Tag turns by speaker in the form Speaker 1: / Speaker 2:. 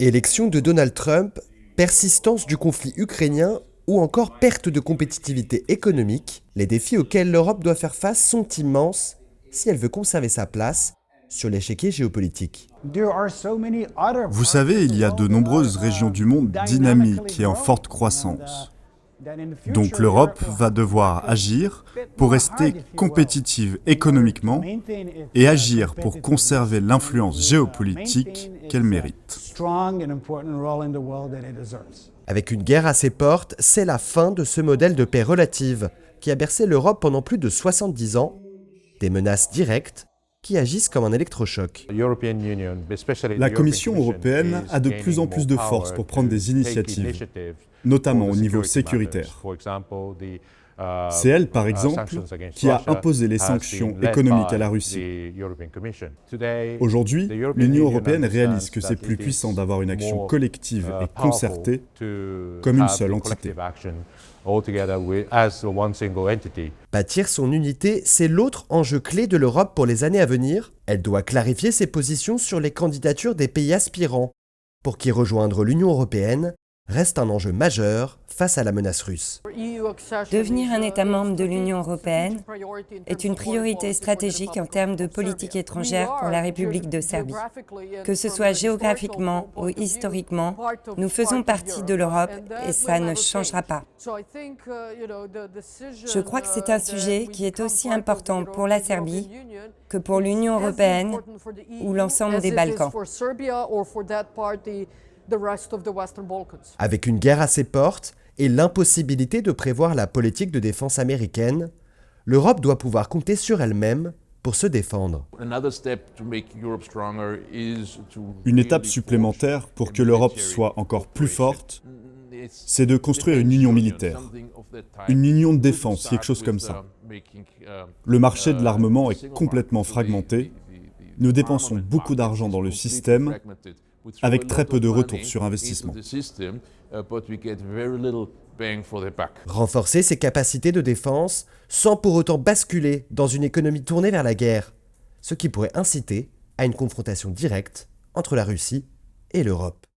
Speaker 1: Élection de Donald Trump, persistance du conflit ukrainien ou encore perte de compétitivité économique, les défis auxquels l'Europe doit faire face sont immenses si elle veut conserver sa place sur l'échiquier géopolitique.
Speaker 2: Vous savez, il y a de nombreuses régions du monde dynamiques et en forte croissance. Donc l'Europe va devoir agir pour rester compétitive économiquement et agir pour conserver l'influence géopolitique qu'elle mérite.
Speaker 1: Avec une guerre à ses portes, c'est la fin de ce modèle de paix relative qui a bercé l'Europe pendant plus de 70 ans, des menaces directes qui agissent comme un électrochoc.
Speaker 2: La Commission européenne a de plus en plus de force pour prendre des initiatives, notamment au niveau sécuritaire. C'est elle, par exemple, qui a imposé les sanctions économiques à la Russie. Aujourd'hui, l'Union européenne réalise que c'est plus puissant d'avoir une action collective et concertée comme une seule entité.
Speaker 1: Bâtir son unité, c'est l'autre enjeu clé de l'Europe pour les années à venir. Elle doit clarifier ses positions sur les candidatures des pays aspirants, pour qui rejoindre l'Union européenne reste un enjeu majeur face à la menace russe.
Speaker 3: Devenir un État membre de l'Union européenne est une priorité stratégique en termes de politique étrangère pour la République de Serbie. Que ce soit géographiquement ou historiquement, nous faisons partie de l'Europe et ça ne changera pas. Je crois que c'est un sujet qui est aussi important pour la Serbie que pour l'Union européenne ou l'ensemble des Balkans.
Speaker 1: Avec une guerre à ses portes et l'impossibilité de prévoir la politique de défense américaine, l'Europe doit pouvoir compter sur elle-même pour se défendre.
Speaker 2: Une étape supplémentaire pour que l'Europe soit encore plus forte, c'est de construire une union militaire, une union de défense, quelque chose comme ça. Le marché de l'armement est complètement fragmenté. Nous dépensons beaucoup d'argent dans le système, avec très peu de retour sur investissement.
Speaker 1: Renforcer ses capacités de défense sans pour autant basculer dans une économie tournée vers la guerre, ce qui pourrait inciter à une confrontation directe entre la Russie et l'Europe.